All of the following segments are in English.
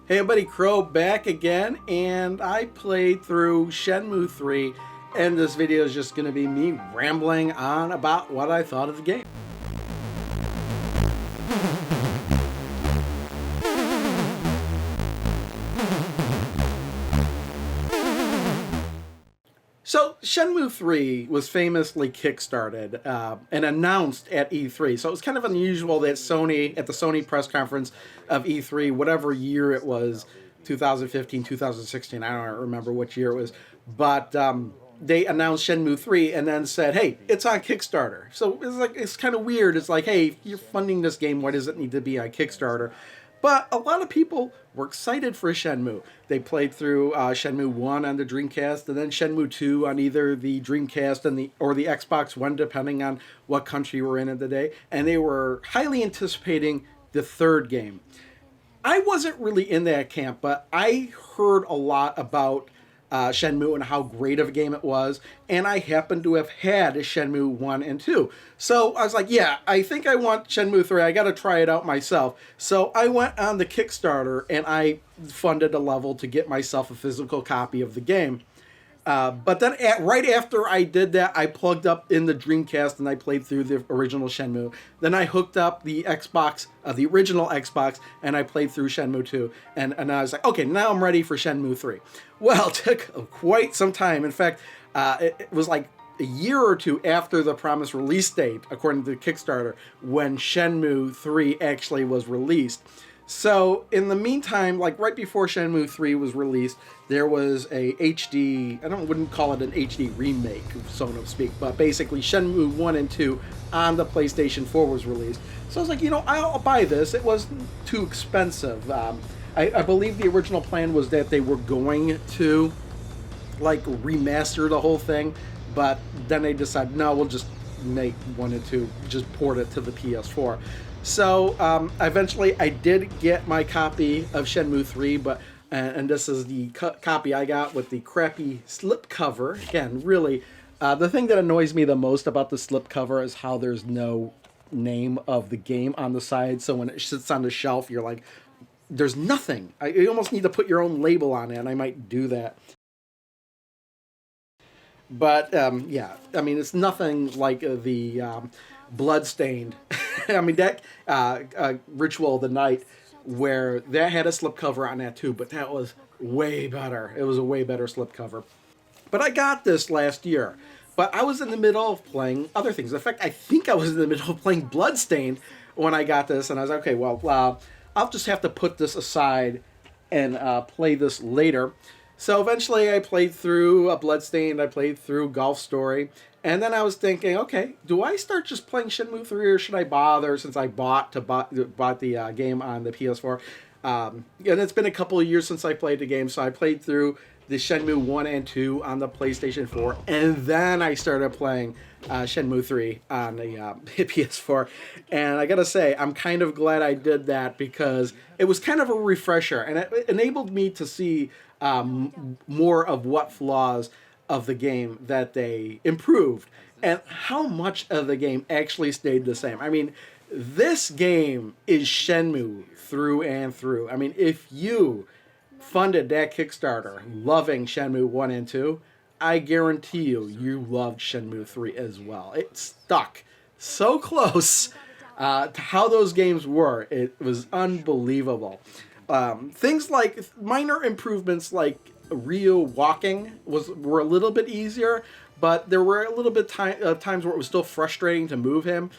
Hey everybody, Crow back again, and I played through Shenmue 3, and this video is just going to be me rambling on about what I thought of the game. So, Shenmue 3 was famously kickstarted and announced at E3. So it was kind of unusual that Sony, at the Sony press conference of E3, whatever year it was, 2015, 2016, I don't remember which year it was, but they announced Shenmue 3 and then said, hey, it's on Kickstarter. So it's kind of weird. It's like, hey, if you're funding this game, why does it need to be on Kickstarter? But a lot of people were excited for Shenmue. They played through Shenmue 1 on the Dreamcast and then Shenmue 2 on either the Dreamcast or the Xbox One, depending on what country we're in the day. And they were highly anticipating the third game. I wasn't really in that camp, but I heard a lot about Shenmue and how great of a game it was, and I happened to have had a Shenmue 1 and 2. So I was like, yeah, I think I want Shenmue 3, I gotta try it out myself. So I went on the Kickstarter and I funded a level to get myself a physical copy of the game. But then right after I did that, I plugged up in the Dreamcast and I played through the original Shenmue. Then I hooked up the Xbox, the original Xbox, and I played through Shenmue 2. And I was like, okay, now I'm ready for Shenmue 3. Well, it took quite some time. In fact, it was like a year or two after the promised release date, according to the Kickstarter, when Shenmue 3 actually was released. So in the meantime, like right before Shenmue 3 was released, there was a HD, wouldn't call it an HD remake, so to speak, but basically Shenmue 1 and 2 on the PlayStation 4 was released. So I was like, you know, I'll buy this. It wasn't too expensive. I believe the original plan was that they were going to like remaster the whole thing, but then they decided, no, we'll just make 1 and 2, just port it to the PS4. So eventually I did get my copy of Shenmue 3, but and this is the copy I got with the crappy slipcover. Again, really, the thing that annoys me the most about the slipcover is how there's no name of the game on the side. So when it sits on the shelf, you're like, there's nothing. You almost need to put your own label on it, and I might do that. But yeah, I mean, it's nothing like the Bloodstained. I mean, that Ritual of the Night, where that had a slipcover on that too, but that was way better. It was a way better slipcover. But I got this last year, but I was in the middle of playing other things. In fact, I think I was in the middle of playing Bloodstained when I got this, and I was like, okay, well, I'll just have to put this aside and play this later. So eventually I played through Bloodstained, I played through Golf Story, and then I was thinking, okay, do I start just playing Shenmue 3 or should I bother, since I bought the game on the PS4? And it's been a couple of years since I played the game, so I played through the Shenmue 1 and 2 on the PlayStation 4, and then I started playing Shenmue 3 on the PS4. And I gotta say, I'm kind of glad I did that because it was kind of a refresher, and it enabled me to see more of what flaws of the game that they improved and how much of the game actually stayed the same. I mean, this game is Shenmue through and through. I mean, if you funded that Kickstarter loving Shenmue 1 and 2, I guarantee you loved Shenmue 3 as well. It stuck so close to how those games were. It was unbelievable. Things like minor improvements like Ryu walking were a little bit easier, but there were a little bit times where it was still frustrating to move him.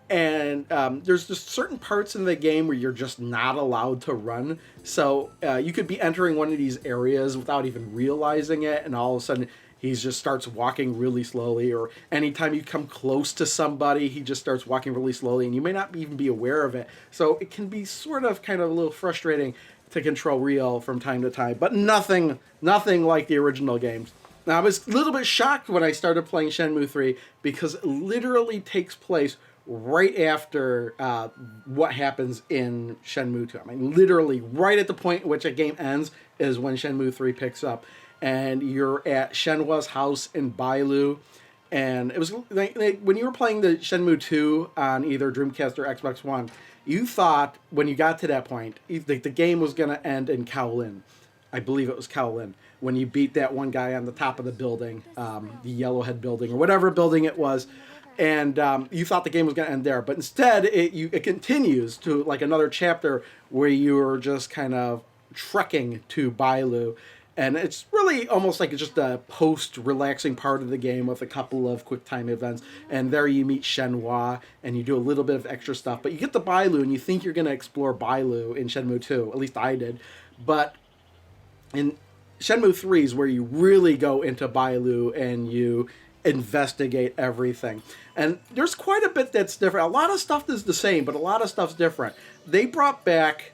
And there's just certain parts in the game where you're just not allowed to run. So you could be entering one of these areas without even realizing it, and all of a sudden he just starts walking really slowly. Or anytime you come close to somebody, he just starts walking really slowly, and you may not even be aware of it. So it can be sort of kind of a little frustrating to control Ryo from time to time, but nothing like the original games. Now, I was a little bit shocked when I started playing Shenmue 3 because it literally takes place right after what happens in Shenmue 2. I mean, literally right at the point in which a game ends is when Shenmue 3 picks up. And you're at Shenhua's house in Bailu. And it was when you were playing the Shenmue 2 on either Dreamcast or Xbox One, You thought when you got to that point, the game was going to end in Kowloon. I believe it was Kowloon when you beat that one guy on the top of the building, the Yellowhead building or whatever building it was, and you thought the game was going to end there. But instead, it continues to like another chapter where you're just kind of trekking to Bailu. And it's really almost like it's just a post-relaxing part of the game with a couple of quick-time events. And there you meet Shenhua, and you do a little bit of extra stuff. But you get to Bailu, and you think you're going to explore Bailu in Shenmue 2. At least I did. But in Shenmue 3 is where you really go into Bailu, and you investigate everything. And there's quite a bit that's different. A lot of stuff is the same, but a lot of stuff's different. They brought back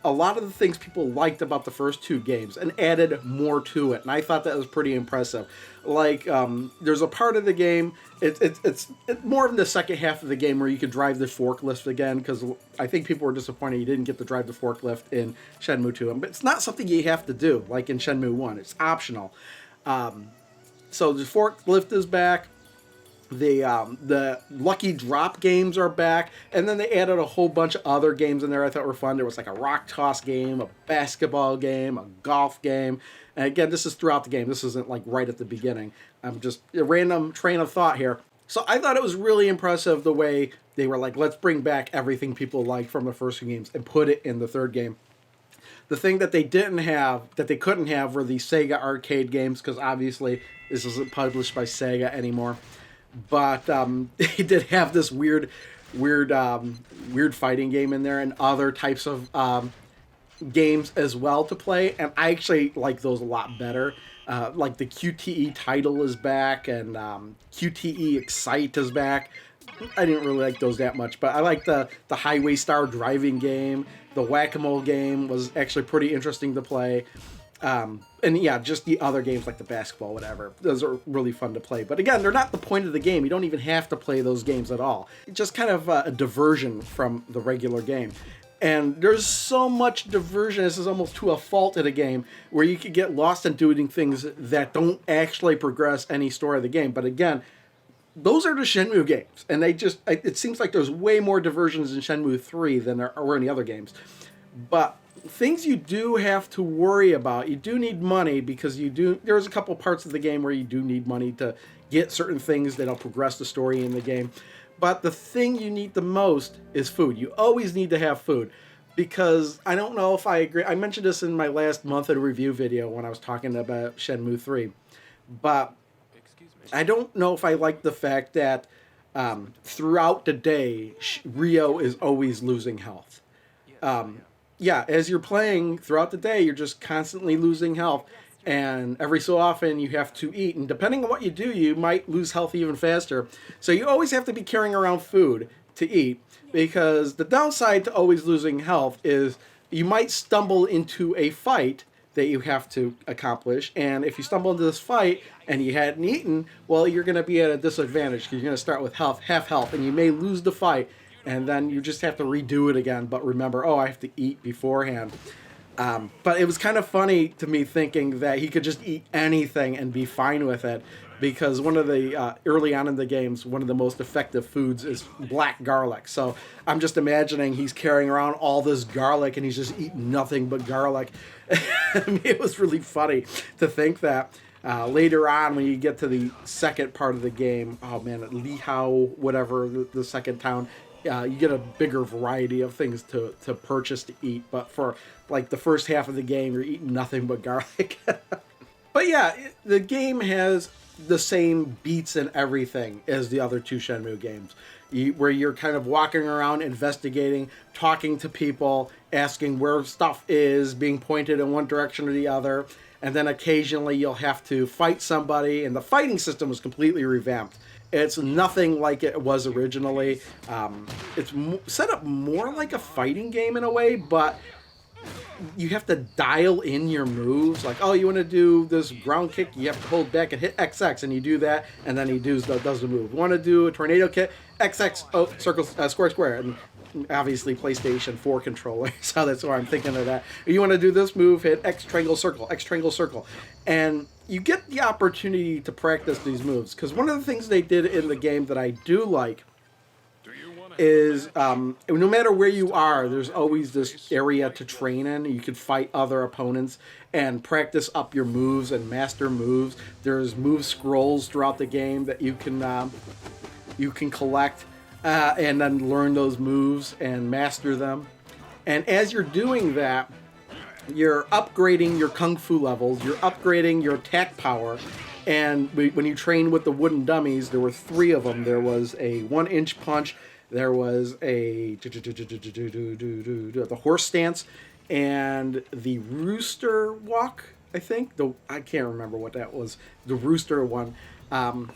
a lot of the things people liked about the first two games and added more to it. And I thought that was pretty impressive. Like, there's a part of the game, it's more in the second half of the game where you could drive the forklift again, because I think people were disappointed you didn't get to drive the forklift in Shenmue 2. But it's not something you have to do, like in Shenmue 1. It's optional. So the forklift is back. The Lucky Drop games are back, and then they added a whole bunch of other games in there I thought were fun. There was like a rock toss game, a basketball game, a golf game, and again, this is throughout the game. This isn't like right at the beginning. I'm just a random train of thought here. So I thought it was really impressive the way they were like, let's bring back everything people liked from the first two games and put it in the third game. The thing that they didn't have, that they couldn't have, were the Sega arcade games, because obviously this isn't published by Sega anymore. But they did have this weird fighting game in there, and other types of games as well to play. And I actually like those a lot better. Like the QTE title is back, and QTE Excite is back. I didn't really like those that much, but I like the Highway Star driving game. The Whack-A-Mole game was actually pretty interesting to play. And yeah, just the other games like the basketball, whatever. Those are really fun to play. But again, they're not the point of the game. You don't even have to play those games at all. It's just kind of a diversion from the regular game. And there's so much diversion, this is almost to a fault in a game, where you could get lost in doing things that don't actually progress any story of the game. But again, those are the Shenmue games. And it seems like there's way more diversions in Shenmue 3 than there are in the other games. But things you do have to worry about, you do need money, because there's a couple parts of the game where you do need money to get certain things that'll progress the story in the game. But the thing you need the most is food. You always need to have food, because I don't know if I agree. I mentioned this in my last month in review video when I was talking about Shenmue 3. But I don't know if I like the fact that throughout the day, Ryo is always losing health. Yeah, as you're playing throughout the day, you're just constantly losing health. And every so often you have to eat. And depending on what you do, you might lose health even faster. So you always have to be carrying around food to eat. Because the downside to always losing health is you might stumble into a fight that you have to accomplish. And if you stumble into this fight and you hadn't eaten, well, you're going to be at a disadvantage, because you're going to start with half health. And you may lose the fight. And then you just have to redo it again. But remember, I have to eat beforehand. But it was kind of funny to me thinking that he could just eat anything and be fine with it. Because one of the, early on in the games, one of the most effective foods is black garlic. So I'm just imagining he's carrying around all this garlic and he's just eating nothing but garlic. I mean, it was really funny to think that. Later on, when you get to the second part of the game, Lihao, whatever, the second town, you get a bigger variety of things to purchase to eat. But for like the first half of the game, you're eating nothing but garlic. But yeah, the game has the same beats and everything as the other two Shenmue games, where you're kind of walking around, investigating, talking to people, asking where stuff is, being pointed in one direction or the other. And then occasionally you'll have to fight somebody, and the fighting system was completely revamped. It's nothing like it was originally. It's set up more like a fighting game in a way, but you have to dial in your moves. Like, you want to do this ground kick, you have to hold back and hit XX, and you do that, and then he does the move. You want to do a tornado kick, XX, circle, square, and obviously PlayStation 4 controller, so that's why I'm thinking of that. You want to do this move, hit X triangle circle, and you get the opportunity to practice these moves, because one of the things they did in the game that I do like is no matter where you are, there's always this area to train in. You can fight other opponents and practice up your moves and master moves. There's move scrolls throughout the game that you can collect and then learn those moves and master them. And as you're doing that, you're upgrading your kung fu levels, you're upgrading your attack power, and when you train with the wooden dummies, there were 3 of them. There was a 1-inch punch, there was a the horse stance, and the rooster walk, I think. I can't remember what that was. The rooster one.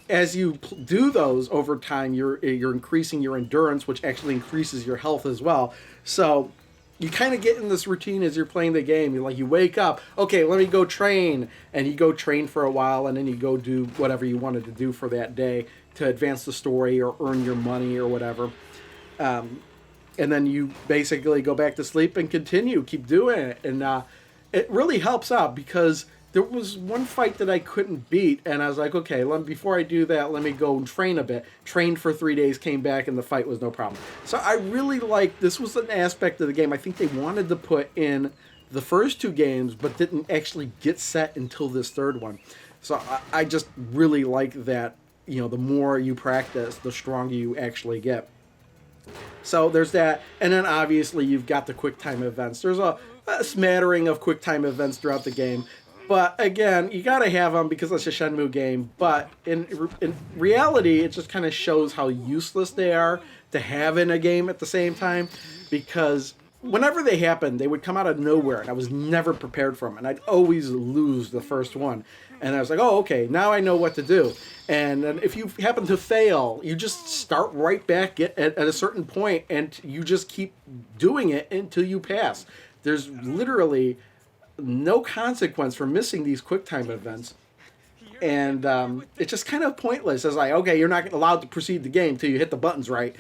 As you do those over time, you're increasing your endurance, which actually increases your health as well. So you kind of get in this routine as you're playing the game. You wake up, okay, let me go train, and you go train for a while, and then you go do whatever you wanted to do for that day to advance the story or earn your money or whatever. And then you basically go back to sleep and keep doing it. And it really helps out because there was one fight that I couldn't beat, and I was like, okay, before I do that, let me go and train a bit. Trained for 3 days, came back, and the fight was no problem. So I really this was an aspect of the game I think they wanted to put in the first 2 games, but didn't actually get set until this 3rd one. So I just really like that, the more you practice, the stronger you actually get. So there's that, and then obviously you've got the quick time events. There's a smattering of quick time events throughout the game. But again, you gotta have them because it's a Shenmue game. But in reality, it just kind of shows how useless they are to have in a game at the same time. Because whenever they happened, they would come out of nowhere, and I was never prepared for them. And I'd always lose the first one. And I was like, oh, okay, now I know what to do. And then if you happen to fail, you just start right back at a certain point, and you just keep doing it until you pass. There's literally no consequence for missing these QuickTime events, and it's just kind of pointless. It's like, okay, you're not allowed to proceed the game till you hit the buttons right.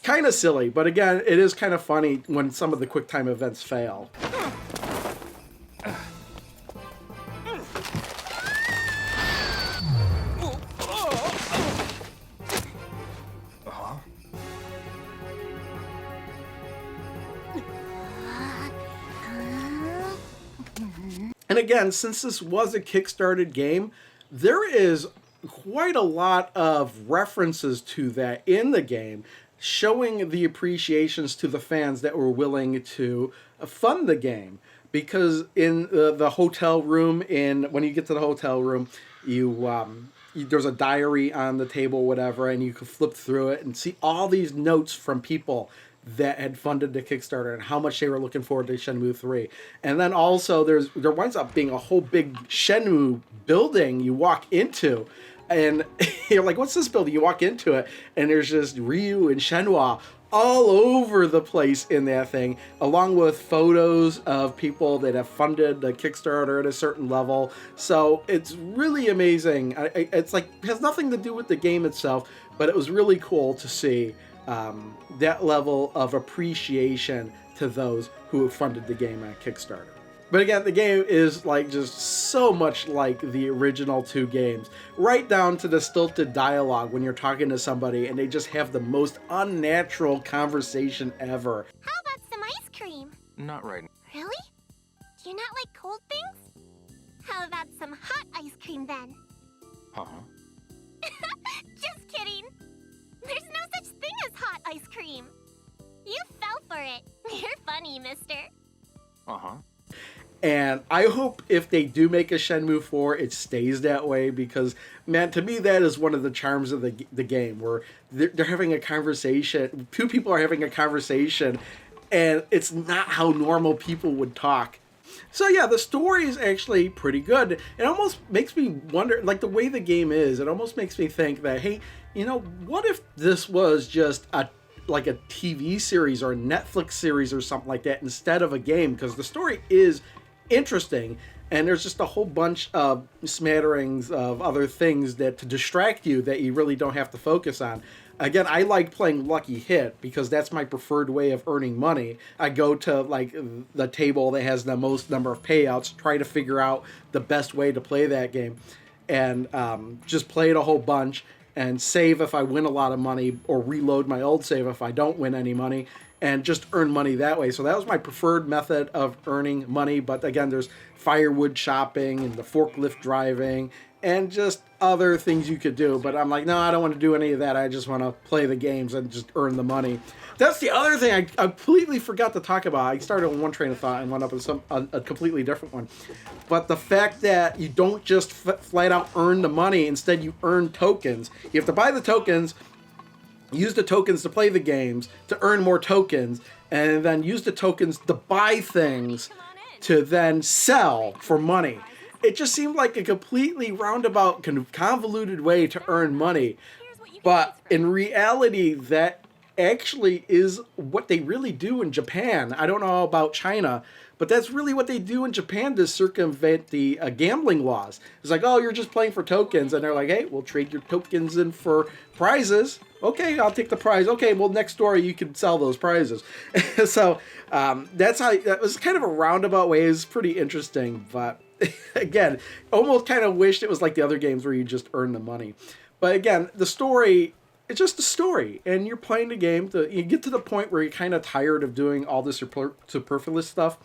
Kind of silly, but again, it is kind of funny when some of the QuickTime events fail. And again, since this was a Kickstarted game, there is quite a lot of references to that in the game, showing the appreciations to the fans that were willing to fund the game. Because in the hotel room, when you get to the hotel room, there's a diary on the table, whatever, and you can flip through it and see all these notes from people that had funded the Kickstarter and how much they were looking forward to Shenmue 3. And then also there winds up being a whole big Shenmue building you walk into, and you're like, what's this building? You walk into it, and there's just Ryu and Shenhua all over the place in that thing, along with photos of people that have funded the Kickstarter at a certain level. So it's really amazing. It's like, it has nothing to do with the game itself, but it was really cool to see that level of appreciation to those who have funded the game on Kickstarter. But again, the game is just so much like the original 2 games, right down to the stilted dialogue when you're talking to somebody and they just have the most unnatural conversation ever. How about some ice cream? Not right. Really? Do you not like cold things? How about some hot ice cream then? Huh? Just kidding. There's no such thing as hot ice cream. You fell for it. You're funny, mister. Uh-huh. And I hope if they do make a Shenmue 4, it stays that way, because, man, to me, that is one of the charms of the game, where they're having a conversation, 2 people are having a conversation, and it's not how normal people would talk. So yeah, the story is actually pretty good. It almost makes me wonder, the way the game is, it almost makes me think that, hey, what if this was just a TV series or a Netflix series or something like that instead of a game? Because the story is interesting, and there's just a whole bunch of smatterings of other things to distract you that you really don't have to focus on. Again, I like playing Lucky Hit because that's my preferred way of earning money. I go to the table that has the most number of payouts, try to figure out the best way to play that game, and just play it a whole bunch. and save if I win a lot of money, or reload my old save if I don't win any money, and just earn money that way. So that was my preferred method of earning money. But again, there's firewood chopping and the forklift driving and just other things you could do. But I'm like, no, I don't want to do any of that. I just want to play the games and just earn the money. That's the other thing I completely forgot to talk about. I started on one train of thought and went up on a completely different one. But the fact that you don't just flat out earn the money, instead you earn tokens. You have to buy the tokens, use the tokens to play the games, to earn more tokens, and then use the tokens to buy things to then sell for money. It just seemed like a completely roundabout, convoluted way to earn money. But in reality, that actually is what they really do in Japan. I don't know about China, but that's really what they do in Japan to circumvent the gambling laws. It's like, oh, you're just playing for tokens. And they're like, hey, we'll trade your tokens in for prizes. Okay, I'll take the prize. Okay, well, next door you can sell those prizes. So that's how, that was kind of a roundabout way. It was pretty interesting. But again, almost kind of wished it was like the other games where you just earn the money. But again, the story, it's just a story, and you're playing the game. You get to the point where you're kind of tired of doing all this superfluous stuff,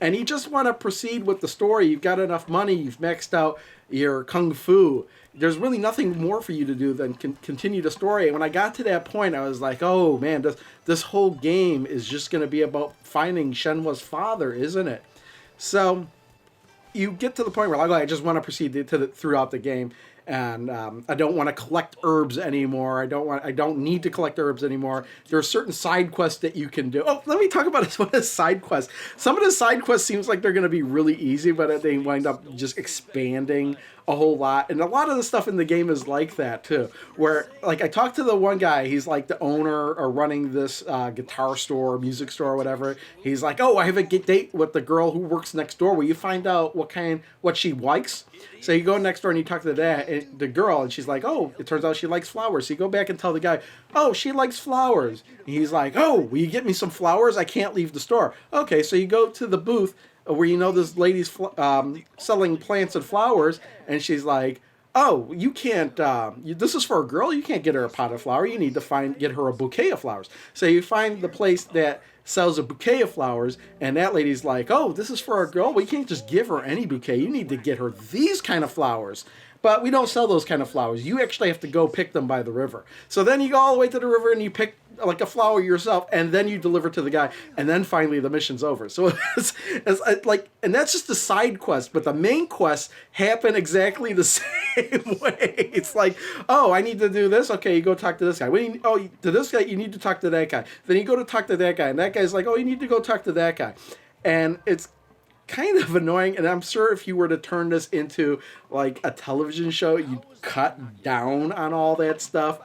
and you just want to proceed with the story. You've got enough money. You've maxed out your kung fu. There's really nothing more for you to do than continue the story. And when I got to that point, I was like, oh, man, this whole game is just going to be about finding Shenmue's father, isn't it? So you get to the point where, like, I just want to proceed throughout the game. And I don't want to collect herbs anymore. I don't need to collect herbs anymore. There are certain side quests that you can do. Oh, let me talk about some of the side quests. Some of the side quests seems like they're going to be really easy, but they wind up just expanding a whole lot. And a lot of the stuff in the game is like that too. Where, like, I talked to the one guy. He's like the owner or running this guitar store, music store, or whatever. He's like, oh, I have a date with the girl who works next door. Will you find out what she likes? So you go next door and you talk to the girl, and she's like, oh, it turns out she likes flowers. So you go back and tell the guy, oh, she likes flowers. And he's like, oh, will you get me some flowers? I can't leave the store. Okay, so you go to the booth where you know this lady's selling plants and flowers, and she's like, oh, you can't, this is for a girl, you can't get her a pot of flower, you need to get her a bouquet of flowers. So you find the place that sells a bouquet of flowers, and that lady's like, oh, this is for a girl, well, you can't just give her any bouquet, you need to get her these kind of flowers. But we don't sell those kind of flowers. You actually have to go pick them by the river. So then you go all the way to the river and you pick like a flower yourself, and then you deliver to the guy, and then finally the mission's over. So it's like, and that's just the side quest, but the main quests happen exactly the same way. It's like, oh, I need to do this. Okay, you go talk to this guy. To this guy, you need to talk to that guy. Then you go to talk to that guy, and that guy's like, oh, you need to go talk to that guy. And it's kind of annoying, and I'm sure if you were to turn this into like a television show, you'd cut down on all that stuff.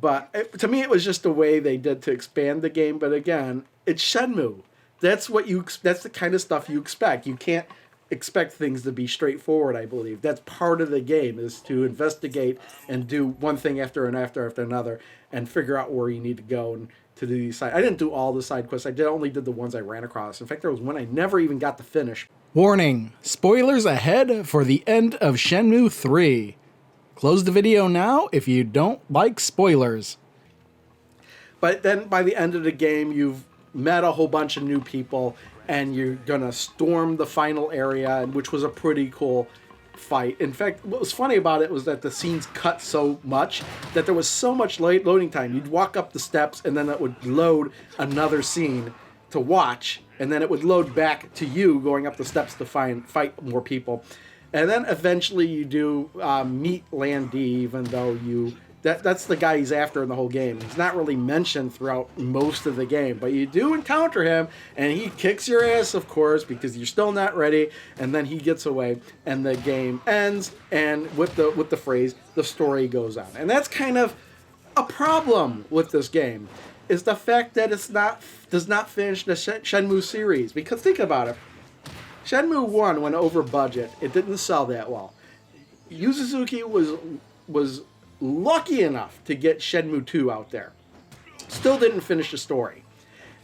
But to me, it was just a way they did to expand the game. But again, it's Shenmue. That's the kind of stuff you expect. You can't expect things to be straightforward, I believe. That's part of the game, is to investigate and do one thing after another and figure out where you need to go and to do these side. I didn't do all the side quests. I only did the ones I ran across. In fact, there was one I never even got to finish. Warning, spoilers ahead for the end of Shenmue 3. Close the video now if you don't like spoilers. But then by the end of the game, you've met a whole bunch of new people, and you're going to storm the final area, which was a pretty cool fight. In fact, what was funny about it was that the scenes cut so much that there was so much loading time. You'd walk up the steps, and then it would load another scene to watch, and then it would load back to you going up the steps to fight more people. And then eventually you do meet Landy, even though that's the guy he's after in the whole game. He's not really mentioned throughout most of the game, but you do encounter him, and he kicks your ass, of course, because you're still not ready, and then he gets away, and the game ends, and with the phrase, the story goes on. And that's kind of a problem with this game, is the fact that does not finish the Shenmue series. Because think about it. Shenmue 1 went over budget. It didn't sell that well. Yu Suzuki was lucky enough to get Shenmue 2 out there. Still didn't finish the story.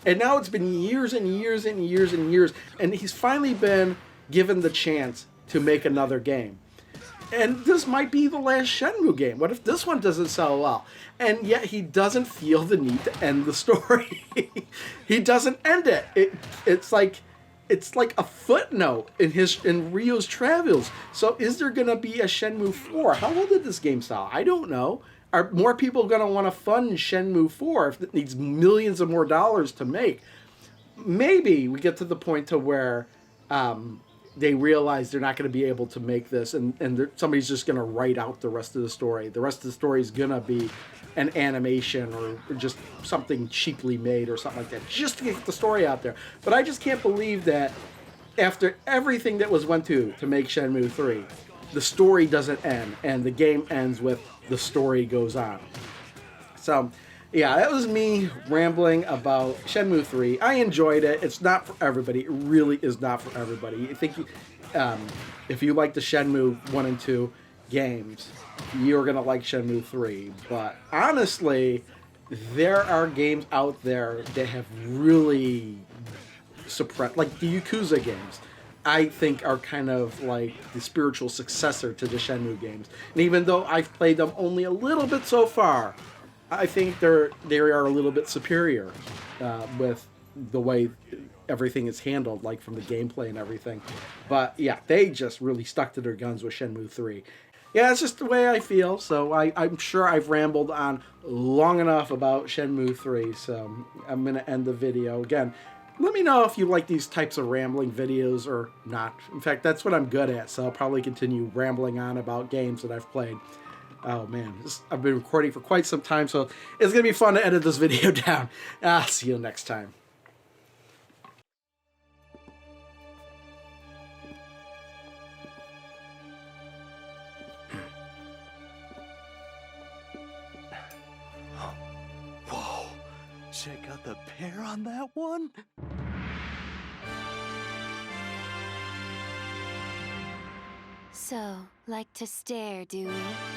And now it's been years and years and years and years, and he's finally been given the chance to make another game. And this might be the last Shenmue game. What if this one doesn't sell well? And yet he doesn't feel the need to end the story. He doesn't end it. It's like a footnote in Ryo's travels. So is there gonna be a Shenmue 4? How well did this game sell? I don't know. Are more people gonna want to fund Shenmue 4 if it needs millions of more dollars to make? Maybe we get to the point to where they realize they're not going to be able to make this, and somebody's just going to write out the rest of the story. The rest of the story is going to be an animation or just something cheaply made or something like that, just to get the story out there. But I just can't believe that after everything that was went to make Shenmue 3, the story doesn't end, and the game ends with the story goes on. So, yeah, that was me rambling about Shenmue 3. I enjoyed it. It's not for everybody. It really is not for everybody. I think if you like the Shenmue 1 and 2 games, you're going to like Shenmue 3. But honestly, there are games out there that have really suppressed, like the Yakuza games. I think are kind of like the spiritual successor to the Shenmue games. And even though I've played them only a little bit so far, I think they are a little bit superior with the way everything is handled, like from the gameplay and everything. But yeah, they just really stuck to their guns with Shenmue 3. Yeah, it's just the way I feel. So I'm sure I've rambled on long enough about Shenmue 3. So I'm going to end the video. Again, let me know if you like these types of rambling videos or not. In fact, that's what I'm good at. So I'll probably continue rambling on about games that I've played. Oh man, I've been recording for quite some time, so it's going to be fun to edit this video down. I'll see you next time. Whoa, check out the pear on that one. So, like to stare, do we?